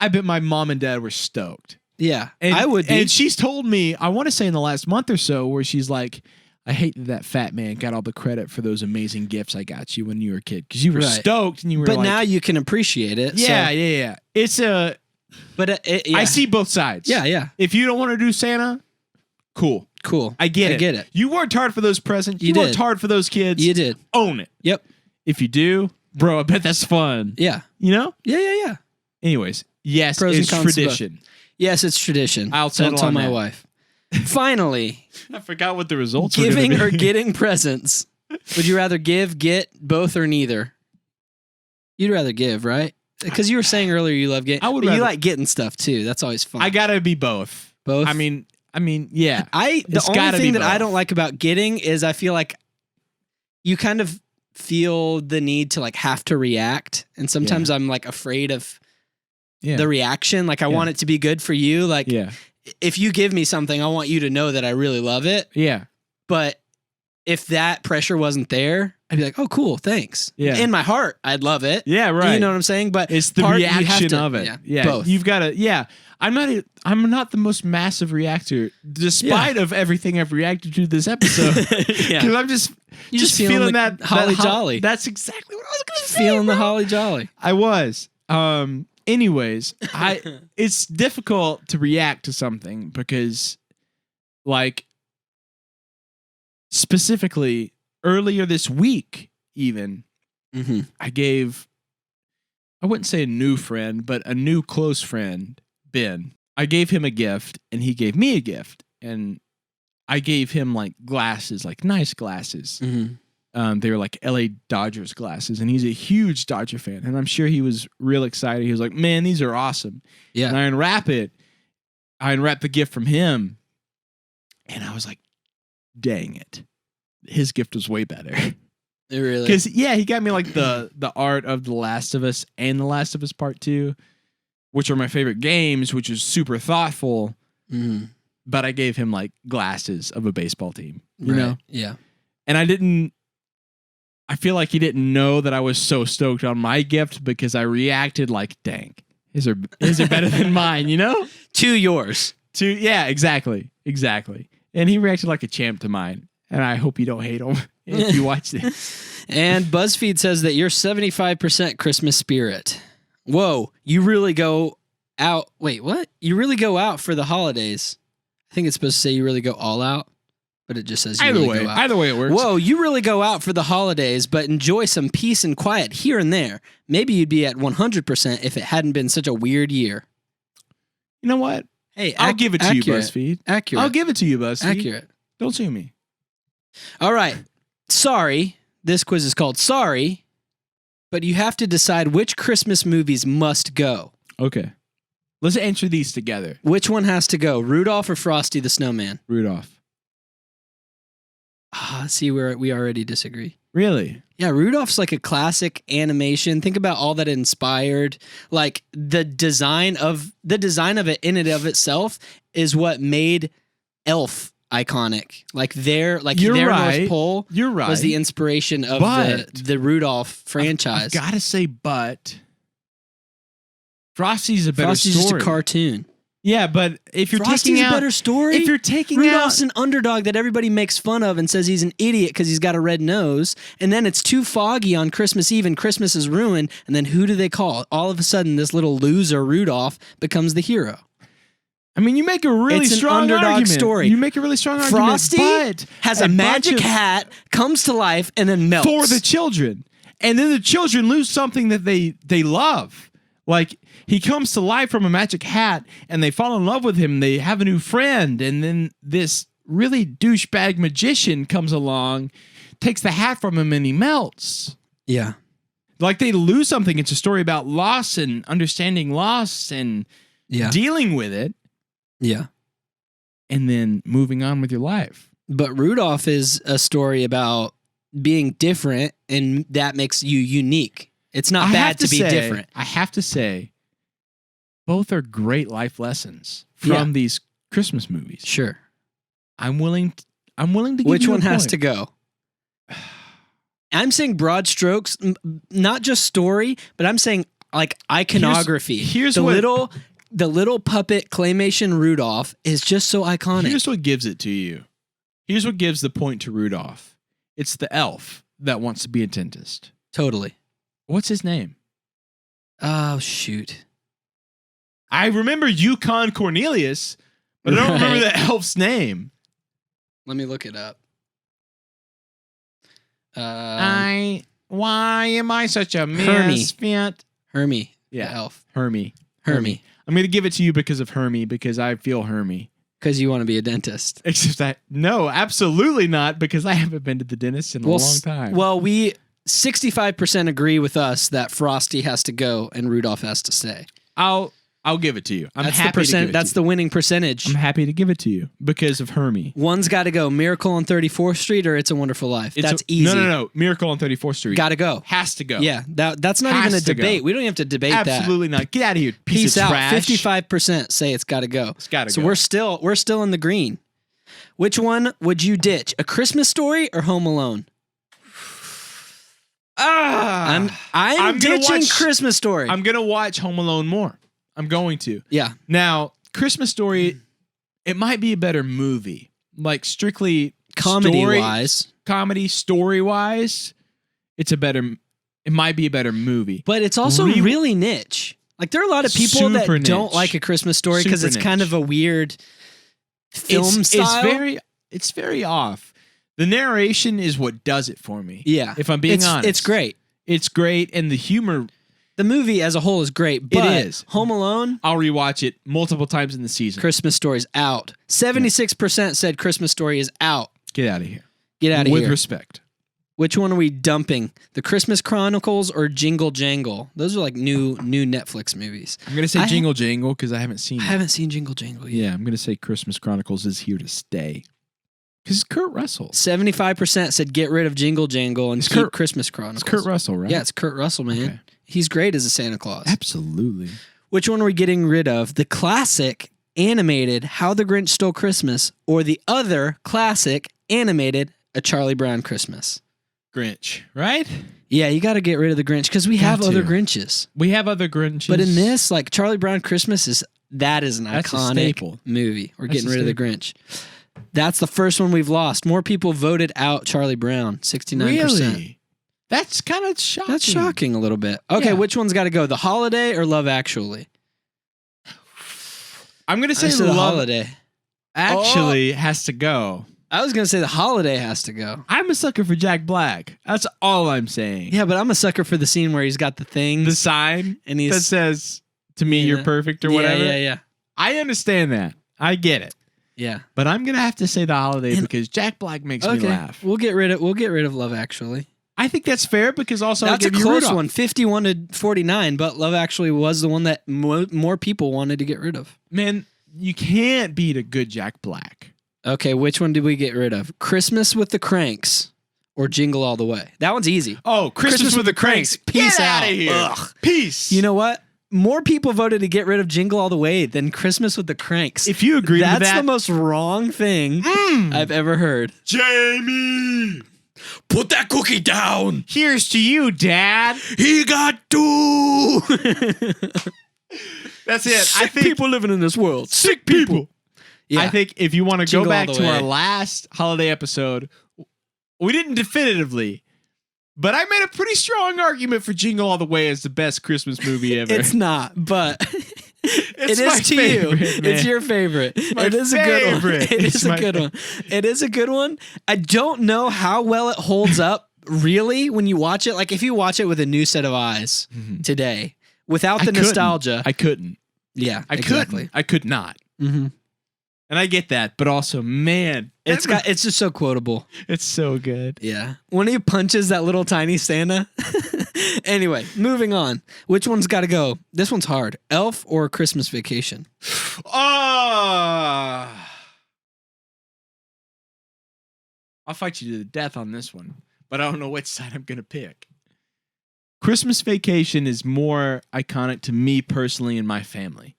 I bet my mom and dad were stoked. Yeah, And, I would be. And she's told me, I want to say in the last month or so, where she's like, I hate that fat man got all the credit for those amazing gifts I got you when you were a kid. Because you were stoked and you were but like... now you can appreciate it. Yeah, so. yeah. It's a... But I see both sides. Yeah. If you don't want to do Santa, cool. I get it. You worked hard for those presents. You worked hard for those kids. You did. Own it. Yep. If you do, bro, I bet that's fun. Yeah. You know? Yeah. Anyways, yes, Pros it's and cons tradition. Yes, it's tradition. I'll settle Don't tell on my that. wife. Finally, I forgot what the results giving were or getting presents. Would you rather give, get, both, or neither? You'd rather give, right? Because you were saying earlier you love getting. You like getting stuff too. That's always fun. I gotta be both. Both. I mean, yeah. The only thing that I don't like about getting is I feel like you kind of feel the need to like have to react, and sometimes I'm like afraid of the reaction. Like I want it to be good for you. Like if you give me something, I want you to know that I really love it. Yeah. But if that pressure wasn't there, I'd be like, oh, cool, thanks. Yeah. In my heart, I'd love it. Yeah, right. You know what I'm saying? But it's the reaction of it. Yeah. Both. You've got to, I'm not the most massive reactor, despite of everything I've reacted to this episode. Because I'm just feeling that holly jolly. That's exactly what I was going to say. Feeling the holly jolly. I was. Anyways, it's difficult to react to something because, like, specifically earlier this week, even I wouldn't say a new friend, but a new close friend, Ben. I gave him a gift and he gave me a gift, and I gave him like glasses, like nice glasses. They were like LA Dodgers glasses, and he's a huge Dodger fan, and I'm sure he was real excited. He was like, man, these are awesome. Yeah. And I unwrap the gift from him, and I was like, dang it. His gift was way better. Really? Because, he got me like the art of The Last of Us and The Last of Us Part 2, which are my favorite games, which is super thoughtful. But I gave him like glasses of a baseball team, you know? Yeah. And I feel like he didn't know that I was so stoked on my gift because I reacted like, dang, his are better than mine, you know? To yours. Yeah, exactly. And he reacted like a champ to mine. And I hope you don't hate him if you watch this. And BuzzFeed says that you're 75% Christmas spirit. Whoa, you really go out. Wait, what? You really go out for the holidays. I think it's supposed to say you really go all out, but it just says you either really way. go out. Either way it works. Whoa, you really go out for the holidays, but enjoy some peace and quiet here and there. Maybe you'd be at 100% if it hadn't been such a weird year. You know what? Hey, I'll give it to you, BuzzFeed. Accurate. I'll give it to you, BuzzFeed. Accurate. Don't sue me. All right. Sorry. This quiz is called Sorry, but you have to decide which Christmas movies must go. Okay. Let's answer these together. Which one has to go? Rudolph or Frosty the Snowman? Rudolph. See, we already disagree. Really? Yeah, Rudolph's like a classic animation. Think about all that it inspired. Like the design of it in and of itself is what made Elf iconic. Like their North Pole was the inspiration of the Rudolph franchise. I've gotta say, but Frosty's a better story. Frosty's just a cartoon. Yeah, but if you're Frosty's taking out a better story, if you're taking Rudolph's out an underdog that everybody makes fun of and says he's an idiot because he's got a red nose, and then it's too foggy on Christmas Eve and Christmas is ruined, and then who do they call? All of a sudden, this little loser Rudolph becomes the hero. I mean, you make a really strong underdog argument. story. You make a really strong argument. Frosty has a magic hat, comes to life, and then melts. For the children. And then the children lose something that they love. Like, he comes to life from a magic hat, and they fall in love with him. They have a new friend, and then this really douchebag magician comes along, takes the hat from him, and he melts. Yeah. Like, they lose something. It's a story about loss and understanding loss and dealing with it. Yeah. And then moving on with your life. But Rudolph is a story about being different, and that makes you unique. It's not bad to be different. I have to say, both are great life lessons from these Christmas movies. Sure. I'm willing to give Which you one a has point. to go? I'm saying broad strokes, not just story, but I'm saying like iconography. Here's the what- little puppet claymation Rudolph is just so iconic. Here's what gives it to you. Here's what gives the point to Rudolph. It's the elf that wants to be a dentist. Totally. What's his name? Oh, shoot. I remember Yukon Cornelius, but I don't remember the elf's name. Let me look it up. Why am I such a Hermie. misfit? Hermie. Yeah. The elf. Hermie. Hermie. I'm going to give it to you because of Hermie, because I feel Hermie. Because you want to be a dentist. Except no, absolutely not, because I haven't been to the dentist in a long time. Well, 65% agree with us that Frosty has to go and Rudolph has to stay. I'll give it to you. That's the winning percentage. I'm happy to give it to you because of Hermie. One's got to go. Miracle on 34th Street or It's a Wonderful Life. That's easy. No. Miracle on 34th Street. Got to go. Has to go. Yeah, that's not even a debate. We don't even have to debate that. Absolutely not. Get out of here, Peace of out. trash. 55% say it's got to go. It's got to go. So we're still in the green. Which one would you ditch? A Christmas Story or Home Alone? I'm ditching Christmas Story. I'm gonna watch Home Alone more. I'm going to. Yeah. Now, Christmas Story, it might be a better movie, like strictly comedy-wise. Story-wise, it might be a better movie. But it's also really niche. Like there are a lot of people that don't like A Christmas Story because it's kind of a weird film style. It's very off. The narration is what does it for me. Yeah. If I'm being honest. It's great. It's great, and the humor. The movie as a whole is great, but it is. Home Alone, I'll rewatch it multiple times in the season. Christmas Story's out. 76% said Christmas Story is out. Get out of here. Get out of here. With respect. Which one are we dumping? The Christmas Chronicles or Jingle Jangle? Those are like new Netflix movies. I'm going to say Jingle Jangle because I haven't seen it. I haven't seen Jingle Jangle yet. Yeah, I'm going to say Christmas Chronicles is here to stay. Because it's Kurt Russell. 75% said get rid of Jingle Jangle and keep Christmas Chronicles. It's Kurt Russell, right? Yeah, it's Kurt Russell, man. Okay. He's great as a Santa Claus. Absolutely. Which one are we getting rid of? The classic animated How the Grinch Stole Christmas or the other classic animated A Charlie Brown Christmas? Grinch, right? Yeah, you got to get rid of the Grinch because we have other Grinches. We have other Grinches. But in this, like Charlie Brown Christmas is an That's iconic movie. We're getting rid of the Grinch. That's the first one we've lost. More people voted out Charlie Brown, 69%. Really? That's kind of shocking. That's shocking a little bit. Okay, which one's got to go? The Holiday or Love Actually? I'm going to say The Holiday. Actually has to go. I was going to say The Holiday has to go. I'm a sucker for Jack Black. That's all I'm saying. Yeah, but I'm a sucker for the scene where he's got the things. The sign and that says, to me, you're perfect or whatever. Yeah. I understand that. I get it. Yeah. But I'm going to have to say The Holiday because Jack Black makes me laugh. We'll get rid of Love Actually. I think that's fair because also that's I'll give a close Rudolph. one, 51 to 49. But Love Actually was the one that more people wanted to get rid of. Man, you can't beat a good Jack Black. Okay, which one did we get rid of? Christmas with the Cranks or Jingle All the Way? That one's easy. Oh, Christmas with the Cranks. Peace out. Get out of here. Ugh. Peace. You know what? More people voted to get rid of Jingle All the Way than Christmas with the Cranks. If you agree with that, that's the most wrong thing I've ever heard. Jamie, put that cookie down. Here's to you, Dad. He got two. That's it. Sick people living in this world. Sick people. Yeah. I think if you want to go back to way. our last holiday episode, we didn't definitively, but I made a pretty strong argument for Jingle All the Way as the best Christmas movie ever. It's not, but it my is to favorite, you. man. It's your favorite. It is a good one. It is a good one. It is a good one. I don't know how well it holds up really when you watch it. Like if you watch it with a new set of eyes today, without the nostalgia. I couldn't. Yeah, exactly. I could not. Mm-hmm. And I get that, but also, man, it's just so quotable. It's so good. Yeah. When he punches that little tiny Santa. Anyway, moving on. Which one's got to go? This one's hard. Elf or Christmas Vacation? I'll fight you to the death on this one, but I don't know which side I'm going to pick. Christmas Vacation is more iconic to me personally and my family.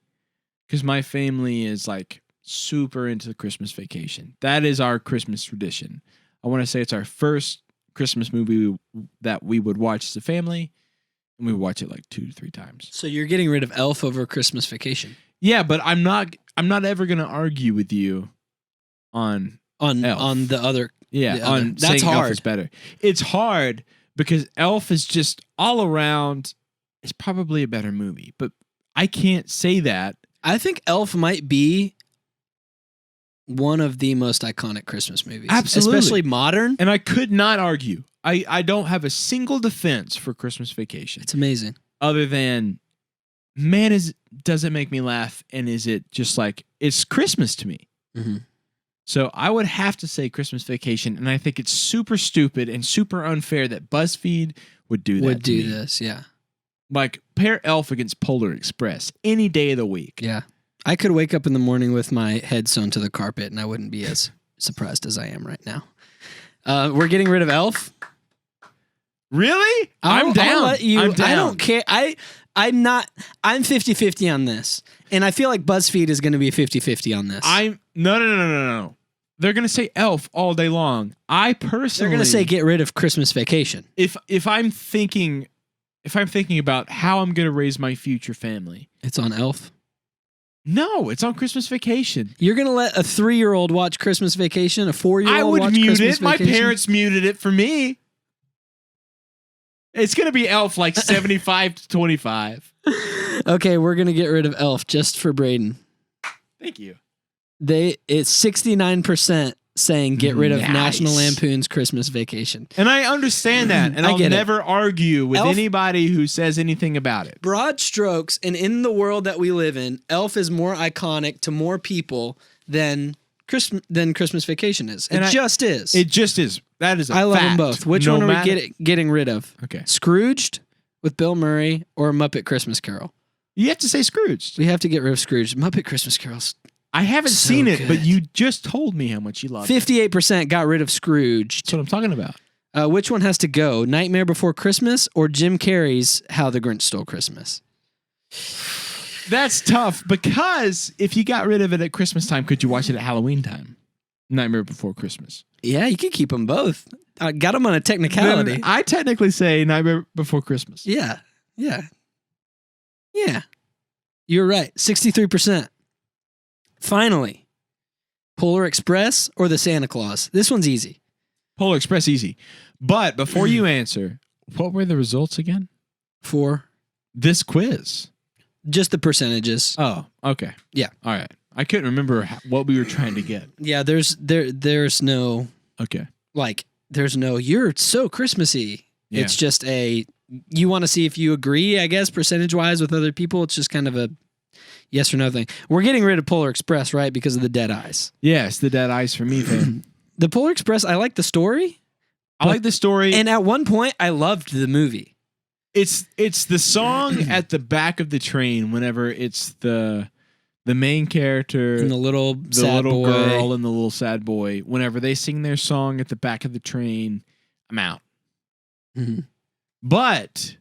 Because my family is like super into the Christmas Vacation. That is our Christmas tradition. I want to say it's our first Christmas movie that we would watch as a family. and we watch it like 2 to 3 times. So you're getting rid of Elf over Christmas Vacation? Yeah, but I'm not ever gonna argue with you on Elf. On the other. Yeah, the other. on That's saying Elf hard. is better. It's hard because Elf is just all around. It's probably a better movie, but I can't say that. I think Elf might be one of the most iconic Christmas movies. Absolutely. Especially modern. And I could not argue. I don't have a single defense for Christmas Vacation It's amazing. other than, man, does it make me laugh? And is it just like, it's Christmas to me? Mm-hmm. So I would have to say Christmas Vacation, and I think it's super stupid and super unfair that BuzzFeed would do that. Would do this, yeah. Like, pair Elf against Polar Express any day of the week. Yeah. I could wake up in the morning with my head sewn to the carpet, and I wouldn't be as surprised as I am right now. We're getting rid of Elf. Really? I'm down. I'll let you, I'm down. I don't care. I'm 50-50 on this. And I feel like BuzzFeed is going to be 50-50 on this. No. They're gonna say Elf all day long. I personally, They're going to say get rid of Christmas Vacation. if I'm thinking about how I'm gonna raise my future family, It's on Elf. no, it's on Christmas Vacation. You're going to let a 3-year-old watch Christmas Vacation? A 4-year-old I would watch mute Christmas it. My Vacation? parents muted it for me. It's gonna be Elf like 75 to 25. Okay, we're going to get rid of Elf just for Braden. Thank you. It's 69% saying get rid of Nice. National Lampoon's Christmas Vacation. And I understand that, and I I'll get it. never argue with Elf- anybody who says anything about it. Broad strokes, and in the world that we live in, Elf is more iconic to more people than Christmas Vacation is. And It I- just is. It just is. That is a I love them fact. both. Which No one are matter- we getting rid of? Okay. Scrooged with Bill Murray or Muppet Christmas Carol? You have to say Scrooge. We have to get rid of Scrooge. Muppet Christmas Carol's I haven't So seen it, but good. you just told me how much you love it. 58% got rid of Scrooge. That's what I'm talking about. Which one has to go? Nightmare Before Christmas or Jim Carrey's How the Grinch Stole Christmas? That's tough because if you got rid of it at Christmas time, could you watch it at Halloween time? Nightmare Before Christmas. Yeah, you can keep them both. I got them on a technicality. Then I technically say Nightmare Before Christmas. Yeah. You're right. 63%. Finally, Polar Express or the Santa Claus? This one's easy. Polar Express, easy. But before you answer, what were the results again? For This quiz. just the percentages. Oh, okay. Yeah. All right. I couldn't remember what we were trying to get. Yeah, there's no Okay. there's no you're so Christmassy. Yeah. It's just you want to see if you agree, I guess, percentage wise with other people. It's just kind of a yes or no thing. We're getting rid of Polar Express, right? Because of the dead eyes. Yes, the dead eyes for me, fam. The Polar Express, I like the story. I like the story. And at one point I loved the movie. It's the song at the back of the train whenever it's the main character, And the little sad boy. girl and the little sad boy. Whenever they sing their song at the back of the train, I'm out. Mhm. But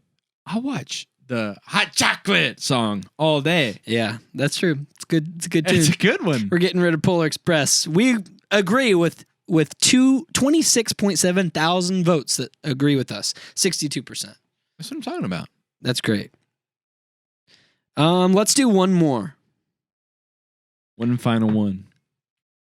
I'll watch the Hot Chocolate song all day. Yeah, that's true. It's good. It's a good tune. It's a good one. We're getting rid of Polar Express. We agree with 26.7 thousand votes that agree with us. 62%. That's what I'm talking about. That's great. Let's do one more. One final one.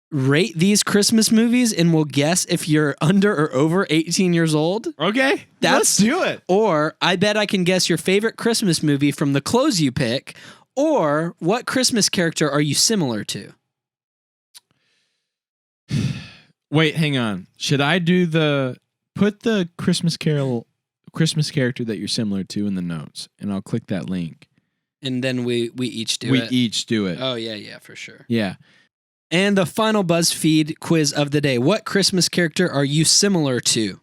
Rate these Christmas movies and we'll guess if you're under or over 18 years old. Okay, That's- let's do it. Or I bet I can guess your favorite Christmas movie from the clothes you pick. Or what Christmas character are you similar to? Wait, hang on. Should I do put the Christmas character that you're similar to in the notes, and I'll click that link. And then we each do We it. each do it. Oh, yeah, for sure. Yeah. And the final BuzzFeed quiz of the day. What Christmas character are you similar to?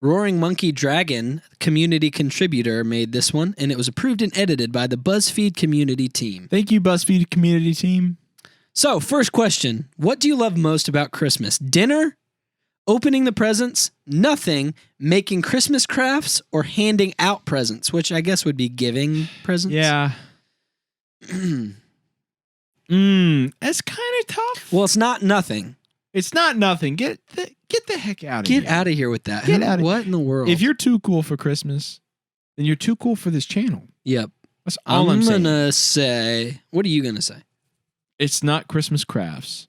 Roaring Monkey Dragon, community contributor, made this one, and it was approved and edited by the BuzzFeed community team. Thank you, BuzzFeed community team. So, first question. What do you love most about Christmas? Dinner? Opening the presents? Nothing? Making Christmas crafts? Or handing out presents? Which I guess would be giving presents. Yeah. That's kind of tough. Well, it's not nothing. It's not nothing. Get the heck out of Get here. out of here with that. Get out of- What in the world? If you're too cool for Christmas, then you're too cool for this channel. Yep. That's all I'm saying. gonna say. What are you gonna say? It's not Christmas crafts.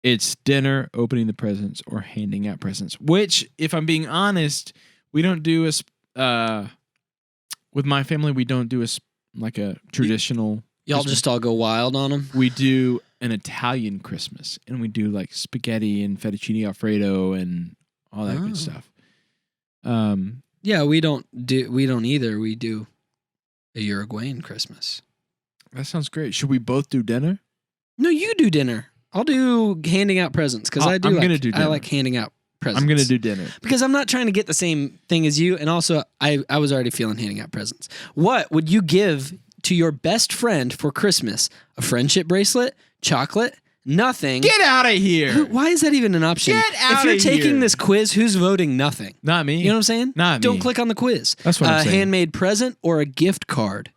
It's dinner, opening the presents, or handing out presents. Which, if I'm being honest, we don't do with my family. We don't do like a traditional. Y'all Christmas. just all go wild on them. We do an Italian Christmas, and we do like spaghetti and fettuccine alfredo and all that good stuff. Yeah, we don't either. We do a Uruguayan Christmas. That sounds great. Should we both do dinner? No, you do dinner. I'll do handing out presents because I gonna do dinner. I like handing out presents. I'm gonna do dinner because I'm not trying to get the same thing as you, and also I was already feeling handing out presents. What would you give to your best friend for Christmas? A friendship bracelet? Chocolate? Nothing. Get out of here. Why is that even an option? Get out If you're of taking here. this quiz, who's voting nothing? Not me. You know what I'm saying? Not me. Don't click on the quiz. That's what I'm saying. A handmade present or a gift card?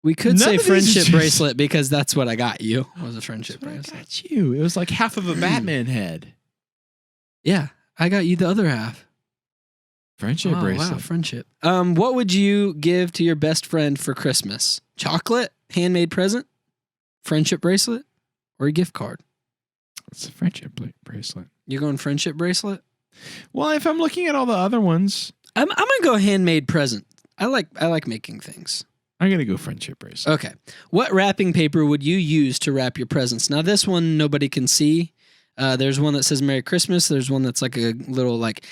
We could None say of these friendship is- bracelet because that's what I got you. Was a friendship I bracelet. got you. It was like half of a Batman head. Yeah, I got you the other half. Friendship bracelet. Wow, friendship. What would you give to your best friend for Christmas? Chocolate, handmade present, friendship bracelet, or a gift card? It's a friendship bracelet. You're going friendship bracelet? Well, if I'm looking at all the other ones, I'm gonna go handmade present. I like making things. I'm gonna go friendship bracelet. Okay. What wrapping paper would you use to wrap your presents? Now, this one nobody can see. There's one that says Merry Christmas. There's one that's like a little like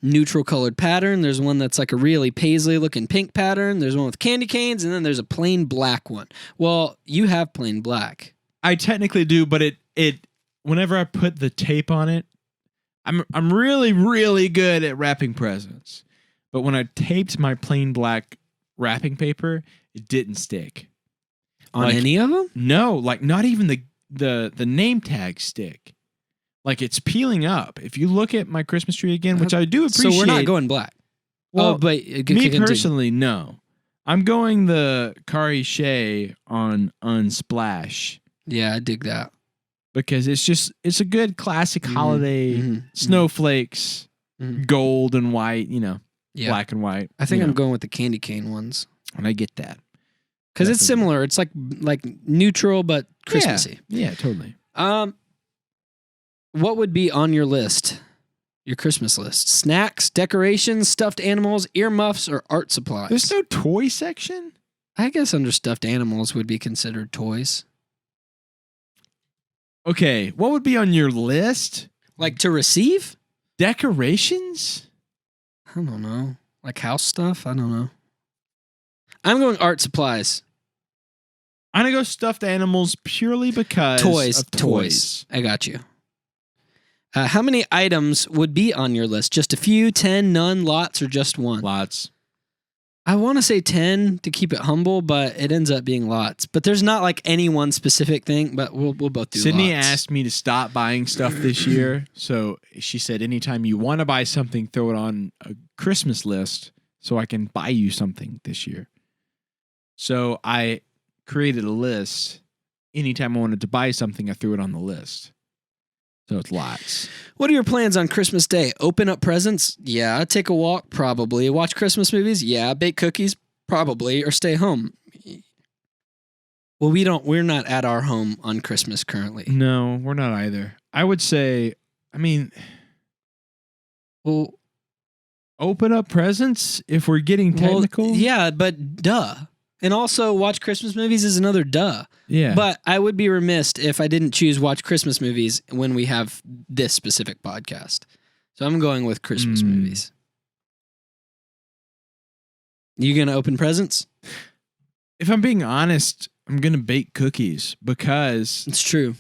neutral colored pattern. There's one that's like a really paisley looking pink pattern. There's one with candy canes, and then there's a plain black one. Well, you have plain black. I technically do, but it whenever I put the tape on it, I'm really, really good at wrapping presents. But when I taped my plain black wrapping paper, it didn't stick. On any of them? No, like not even the name tag stick. Like it's peeling up. If you look at my Christmas tree again, which I do appreciate. So we're not going black. Well, but me personally, no. I'm going the Kari Shea on Unsplash. Yeah, I dig that. Because it's a good classic holiday snowflakes, gold and white, black and white. I think I'm going with the candy cane ones. And I get that. Because it's similar. It's like neutral but Christmassy. Yeah, totally. What would be on your list? Your Christmas list? Snacks, decorations, stuffed animals, earmuffs, or art supplies? There's no toy section? I guess under stuffed animals would be considered toys. Okay, what would be on your list? Like to receive? Decorations? I don't know. Like house stuff? I don't know. I'm going art supplies. I'm going to go stuffed animals purely because of toys. I got you. How many items would be on your list? Just a few, 10, none, lots, or just one? Lots. I want to say 10 to keep it humble, but it ends up being lots. But there's not like any one specific thing, but we'll both do Sydney lots. asked me to stop buying stuff this year. So she said, anytime you want to buy something, throw it on a Christmas list so I can buy you something this year. So I created a list. Anytime I wanted to buy something, I threw it on the list. So it's lots. What are your plans on Christmas Day? Open up presents? Yeah. Take a walk? Probably. Watch Christmas movies? Yeah. Bake cookies? Probably. Or stay home? Well, we're not at our home on Christmas currently. No, we're not either. I would say, well, open up presents if we're getting technical. Well, yeah, but duh. And also, watch Christmas movies is another duh. Yeah. But I would be remiss if I didn't choose watch Christmas movies when we have this specific podcast. So I'm going with Christmas movies. You going to open presents? If I'm being honest, I'm going to bake cookies because It's true.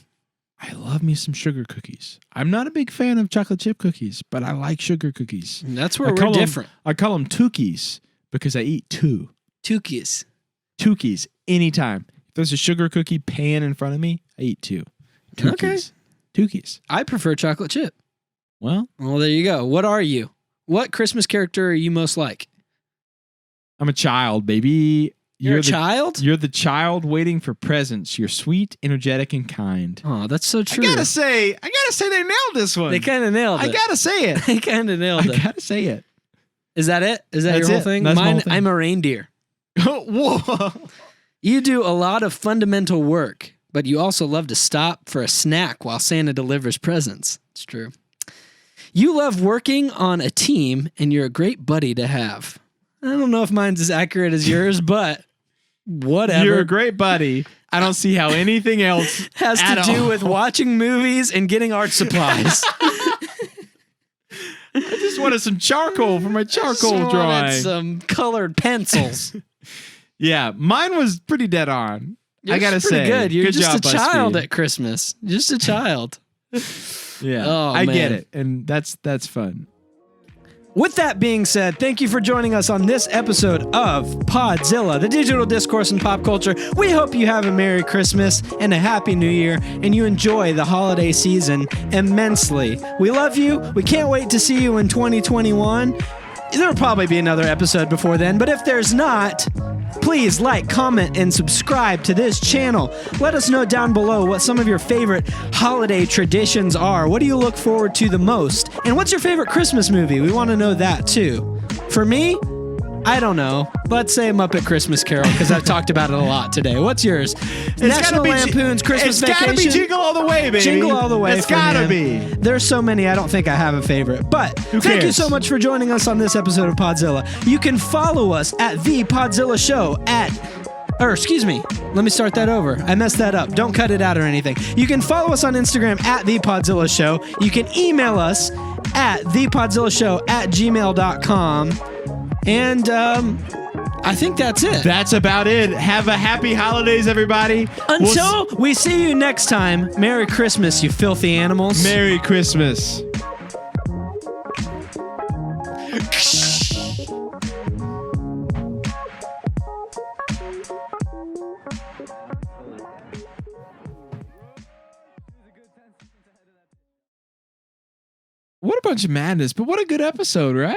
I love me some sugar cookies. I'm not a big fan of chocolate chip cookies, but I like sugar cookies. That's where we're different. I call them Tukis because I eat two. Tukis Anytime. If there's a sugar cookie pan in front of me, I eat two. Tukis. I prefer chocolate chip. Well, there you go. What are you? What Christmas character are you most like? I'm a child, baby. You're a child? You're the child waiting for presents. You're sweet, energetic, and kind. Oh, that's so true. I gotta say they nailed this one. They kind of nailed it. I gotta say it. They kind of nailed it. I gotta say it. Is that it? Is that That's your whole it. thing? That's my Mine, whole thing. I'm a reindeer. Whoa. You do a lot of fundamental work, but you also love to stop for a snack while Santa delivers presents. It's true. You love working on a team, and you're a great buddy to have. I don't know if mine's as accurate as yours, but whatever. You're a great buddy. I don't see how anything else Has to do with watching movies and getting art supplies. I just wanted some charcoal for my charcoal drawing. Some colored pencils. Yeah, mine was pretty dead on. I gotta pretty say, good. You're good just job, a child BuzzFeed. at Christmas. Just a child. Yeah, Oh, I get man. it, and that's fun. With that being said, thank you for joining us on this episode of Podzilla, the digital discourse in pop culture. We hope you have a Merry Christmas and a Happy New Year, and you enjoy the holiday season immensely. We love you. We can't wait to see you in 2021. There'll probably be another episode before then, but if there's not, please like, comment, and subscribe to this channel. Let us know down below what some of your favorite holiday traditions are. What do you look forward to the most? And what's your favorite Christmas movie? We want to know that too. For me, I don't know. Let's say Muppet Christmas Carol, because I've talked about it a lot today. What's yours? National Lampoon's Christmas Vacation. It's gotta be Jingle All the Way, baby. Jingle All the Way. It's gotta be. There's so many, I don't think I have a favorite. But Who thank you cares? so much for joining us on this episode of Podzilla. You can follow us at The Podzilla Show let me start that over. I messed that up. Don't cut it out or anything. You can follow us on Instagram at The Podzilla Show. You can email us at thepodzillashow@gmail.com. And I think that's it. That's about it. Have a happy holidays, everybody. Until we see you next time, Merry Christmas, you filthy animals. Merry Christmas. What a bunch of madness, but what a good episode, right?